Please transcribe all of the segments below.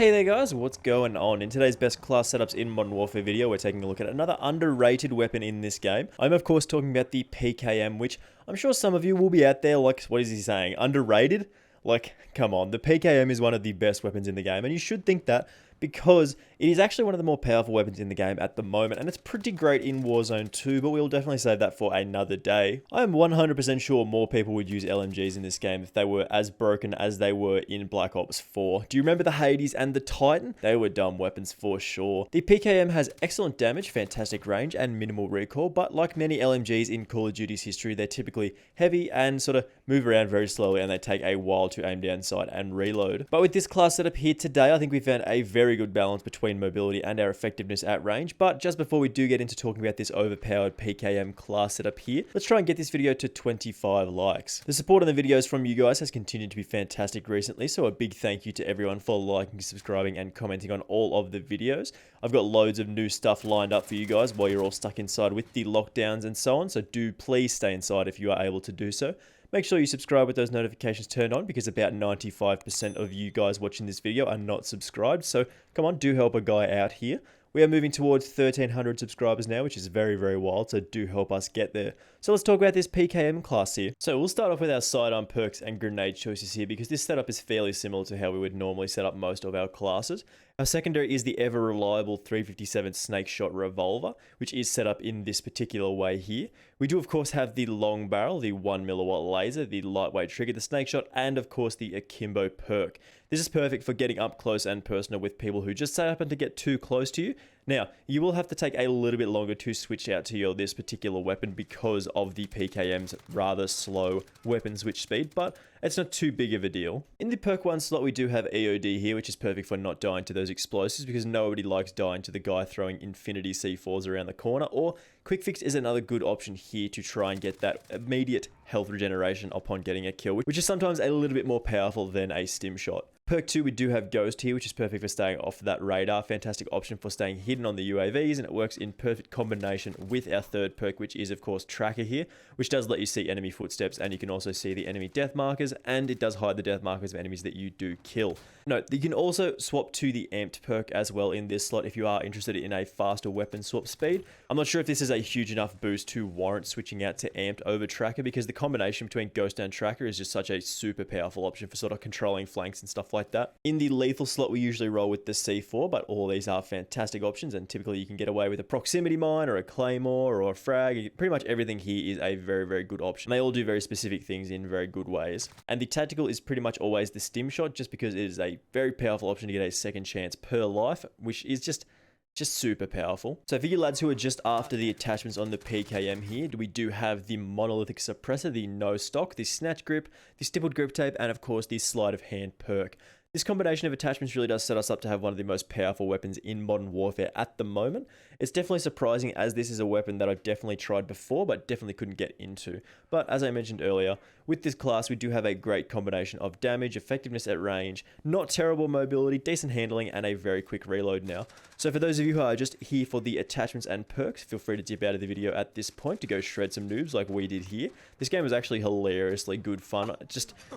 Hey there guys, what's going on? In today's best class setups in Modern Warfare video, we're taking a look at another underrated weapon in this game. I'm of course talking about the PKM, which I'm sure some of you will be out there like, what is he saying? Underrated? Like, come on, the PKM is one of the best weapons in the game, and you should think that because it is actually one of the more powerful weapons in the game at the moment, and it's pretty great in Warzone too, but we'll definitely save that for another day. I am 100% sure more people would use LMGs in this game if they were as broken as they were in Black Ops 4. Do you remember the Hades and the Titan? They were dumb weapons for sure. The PKM has excellent damage, fantastic range, and minimal recoil, but like many LMGs in Call of Duty's history, they're typically heavy and sort of move around very slowly, and they take a while to aim down sight and reload. But with this class setup here today, I think we found a very good balance between mobility and our effectiveness at range. But just before we do get into talking about this overpowered PKM class setup here, let's try and get this video to 25 likes. The support on the videos from you guys has continued to be fantastic recently, so a big thank you to everyone for liking, subscribing, and commenting on all of the videos. I've got loads of new stuff lined up for you guys while you're all stuck inside with the lockdowns and so on, so do please stay inside if you are able to do so. Make sure you subscribe with those notifications turned on, because about 95% of you guys watching this video are not subscribed. So come on, do help a guy out here. We are moving towards 1,300 subscribers now, which is very, very wild, so do help us get there. So let's talk about this PKM class here. So we'll start off with our sidearm perks and grenade choices here, because this setup is fairly similar to how we would normally set up most of our classes. Our secondary is the ever reliable 357 snake shot revolver, which is set up in this particular way here. We do of course have the long barrel, the 1mW laser, the lightweight trigger, the snake shot, and of course the akimbo perk. This is perfect for getting up close and personal with people who just happen to get too close to you. Now, you will have to take a little bit longer to switch out to this particular weapon because of the PKM's rather slow weapon switch speed, but it's not too big of a deal. In the perk 1 slot, we do have EOD here, which is perfect for not dying to those explosives, because nobody likes dying to the guy throwing infinity C4s around the corner. Or quick fix is another good option here to try and get that immediate health regeneration upon getting a kill, which is sometimes a little bit more powerful than a stim shot. Perk 2, we do have Ghost here, which is perfect for staying off that radar. Fantastic option for staying hidden on the UAVs, and it works in perfect combination with our third perk, which is of course Tracker here, which does let you see enemy footsteps, and you can also see the enemy death markers, and it does hide the death markers of enemies that you do kill. Note, you can also swap to the amped perk as well in this slot if you are interested in a faster weapon swap speed. I'm not sure if this is a huge enough boost to warrant switching out to amped over Tracker, because the combination between Ghost and Tracker is just such a super powerful option for sort of controlling flanks and stuff like that. In the lethal slot, we usually roll with the C4, but all these are fantastic options, and typically you can get away with a proximity mine or a claymore or a frag. Pretty much everything here is a very, very good option. They all do very specific things in very good ways. And the tactical is pretty much always the stim shot, just because it is a very powerful option to get a second chance per life, which is just super powerful. So for you lads who are just after the attachments on the PKM here, we do have the monolithic suppressor, the no stock, the snatch grip, the stippled grip tape, and of course the sleight of hand perk. This combination of attachments really does set us up to have one of the most powerful weapons in Modern Warfare at the moment. It's definitely surprising, as this is a weapon that I've definitely tried before but definitely couldn't get into. But as I mentioned earlier, with this class we do have a great combination of damage, effectiveness at range, not terrible mobility, decent handling, and a very quick reload now. So for those of you who are just here for the attachments and perks, feel free to dip out of the video at this point to go shred some noobs like we did here. This game was actually hilariously good fun.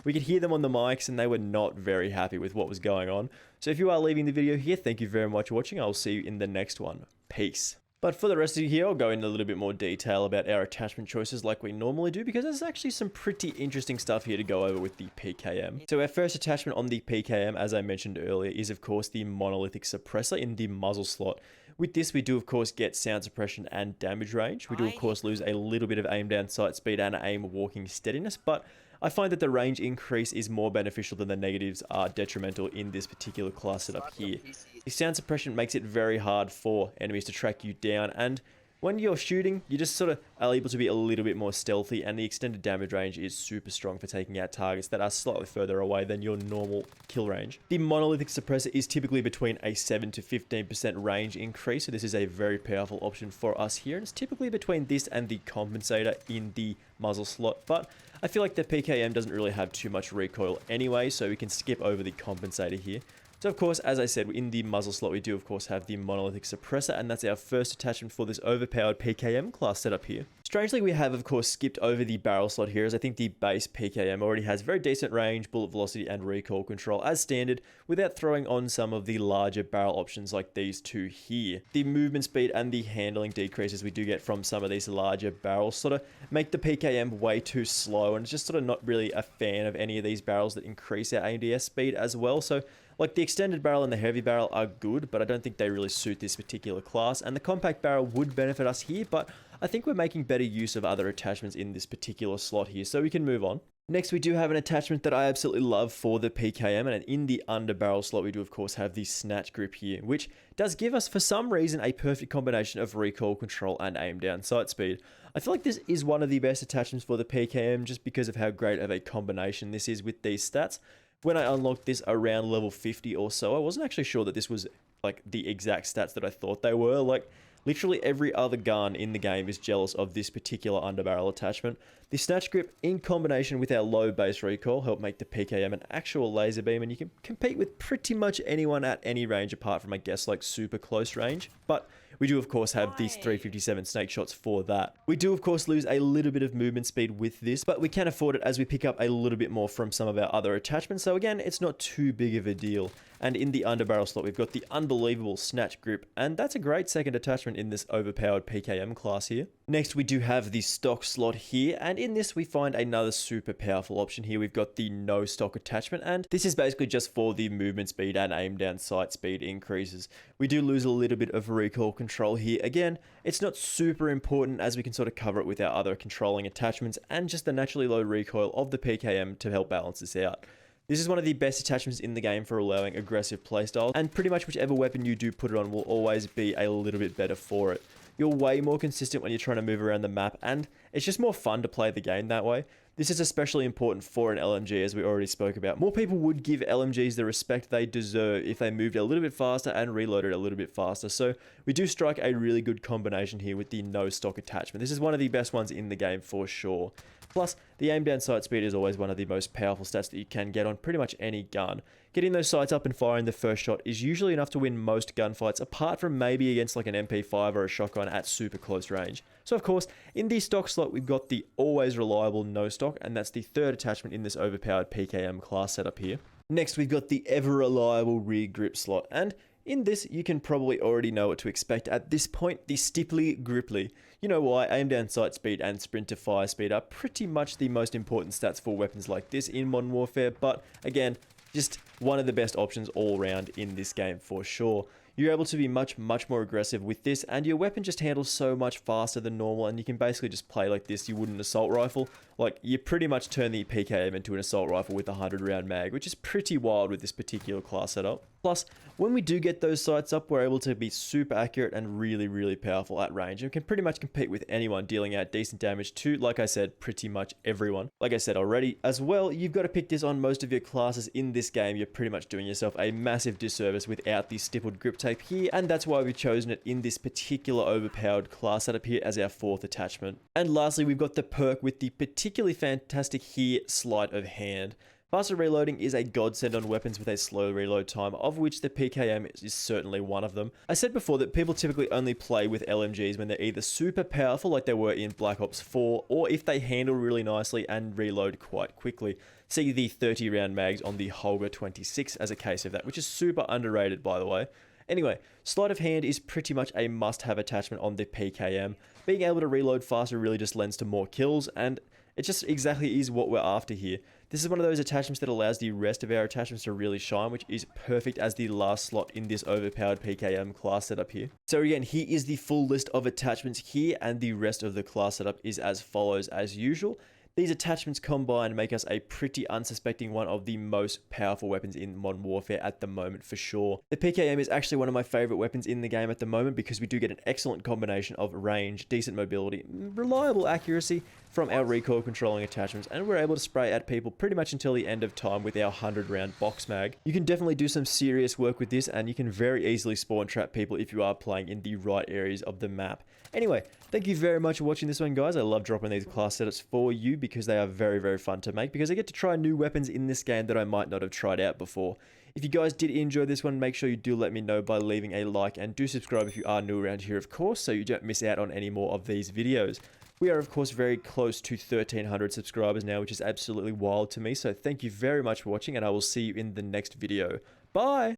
We could hear them on the mics and they were not very happy with what was going on. So if you are leaving the video here, thank you very much for watching. I'll see you in the next one. Peace. But for the rest of you here, I'll go into a little bit more detail about our attachment choices like we normally do, because there's actually some pretty interesting stuff here to go over with the PKM. So our first attachment on the PKM, as I mentioned earlier, is of course the monolithic suppressor in the muzzle slot. With this, we do of course get sound suppression and damage range. We do of course lose a little bit of aim down sight speed and aim walking steadiness, but I find that the range increase is more beneficial than the negatives are detrimental in this particular class setup here. The sound suppression makes it very hard for enemies to track you down, and when you're shooting, you just sort of are able to be a little bit more stealthy, and the extended damage range is super strong for taking out targets that are slightly further away than your normal kill range. The monolithic suppressor is typically between a 7 to 15% range increase, so this is a very powerful option for us here, and it's typically between this and the compensator in the muzzle slot, but I feel like the PKM doesn't really have too much recoil anyway, so we can skip over the compensator here. So of course, as I said, in the muzzle slot we do of course have the monolithic suppressor, and that's our first attachment for this overpowered PKM class setup here. Strangely, we have, of course, skipped over the barrel slot here, as I think the base PKM already has very decent range, bullet velocity, and recoil control as standard, without throwing on some of the larger barrel options like these two here. The movement speed and the handling decreases we do get from some of these larger barrels sort of make the PKM way too slow, and it's just sort of not really a fan of any of these barrels that increase our ADS speed as well. So like the extended barrel and the heavy barrel are good, but I don't think they really suit this particular class, and the compact barrel would benefit us here, but I think we're making better use of other attachments in this particular slot here, so we can move on. Next, we do have an attachment that I absolutely love for the PKM, and in the underbarrel slot, we do of course have the snatch grip here, which does give us, for some reason, a perfect combination of recoil control and aim down sight speed. I feel like this is one of the best attachments for the PKM just because of how great of a combination this is with these stats. When I unlocked this around level 50 or so, I wasn't actually sure that this was like the exact stats that I thought they were. Like, literally every other gun in the game is jealous of this particular underbarrel attachment. The snatch grip, in combination with our low base recoil, help make the PKM an actual laser beam, and you can compete with pretty much anyone at any range apart from, I guess, like super close range. But we do, of course, have these 357 snake shots for that. We do, of course, lose a little bit of movement speed with this, but we can afford it as we pick up a little bit more from some of our other attachments. So again, it's not too big of a deal. And in the underbarrel slot, we've got the unbelievable snatch grip, and that's a great second attachment in this overpowered PKM class here. Next, we do have the stock slot here, and in this we find another super powerful option here. We've got the no stock attachment, and this is basically just for the movement speed and aim down sight speed increases. We do lose a little bit of recoil control here. Again, it's not super important as we can sort of cover it with our other controlling attachments and just the naturally low recoil of the PKM to help balance this out. This is one of the best attachments in the game for allowing aggressive playstyles, and pretty much whichever weapon you do put it on will always be a little bit better for it. You're way more consistent when you're trying to move around the map, and it's just more fun to play the game that way. This is especially important for an LMG, as we already spoke about. More people would give LMGs the respect they deserve if they moved a little bit faster and reloaded a little bit faster. So we do strike a really good combination here with the no stock attachment. This is one of the best ones in the game for sure. Plus, the aim down sight speed is always one of the most powerful stats that you can get on pretty much any gun. Getting those sights up and firing the first shot is usually enough to win most gunfights, apart from maybe against like an MP5 or a shotgun at super close range. So of course, in the stock slot, we've got the always reliable no stock, and that's the third attachment in this overpowered PKM class setup here. Next, we've got the ever reliable rear grip slot, and in this, you can probably already know what to expect at this point, the Stipply Griply. You know why, aim down sight speed and sprint to fire speed are pretty much the most important stats for weapons like this in Modern Warfare, but again, just one of the best options all around in this game for sure. You're able to be much more aggressive with this, and your weapon just handles so much faster than normal, and you can basically just play like this you would an assault rifle. Like, you pretty much turn the PKM into an assault rifle with a 100 round mag, which is pretty wild with this particular class setup. Plus, when we do get those sights up, we're able to be super accurate and really powerful at range, and can pretty much compete with anyone, dealing out decent damage to, like I said, pretty much everyone. Like I said already, as well, you've got to pick this on most of your classes in this game. You're pretty much doing yourself a massive disservice without the stippled grip tape here, and that's why we've chosen it in this particular overpowered class setup here as our fourth attachment. And lastly, we've got the perk with the particularly fantastic here, Sleigh of Hand. Faster reloading is a godsend on weapons with a slow reload time, of which the PKM is certainly one of them. I said before that people typically only play with LMGs when they're either super powerful like they were in Black Ops 4, or if they handle really nicely and reload quite quickly. See the 30 round mags on the Holger 26 as a case of that, which is super underrated by the way. Anyway, Sleigh of Hand is pretty much a must-have attachment on the PKM. Being able to reload faster really just lends to more kills, and it just exactly is what we're after here. This is one of those attachments that allows the rest of our attachments to really shine, which is perfect as the last slot in this overpowered PKM class setup here. So again, here is the full list of attachments here, and the rest of the class setup is as follows as usual. These attachments combined make us a pretty unsuspecting one of the most powerful weapons in Modern Warfare at the moment for sure. The PKM is actually one of my favorite weapons in the game at the moment because we do get an excellent combination of range, decent mobility, reliable accuracy from our recoil controlling attachments, and we're able to spray at people pretty much until the end of time with our 100 round box mag. You can definitely do some serious work with this, and you can very easily spawn trap people if you are playing in the right areas of the map. Anyway, thank you very much for watching this one, guys. I love dropping these class setups for you because they are very fun to make, because I get to try new weapons in this game that I might not have tried out before. If you guys did enjoy this one, make sure you do let me know by leaving a like, and do subscribe if you are new around here, of course, so you don't miss out on any more of these videos. We are, of course, very close to 1,300 subscribers now, which is absolutely wild to me. So thank you very much for watching, and I will see you in the next video. Bye!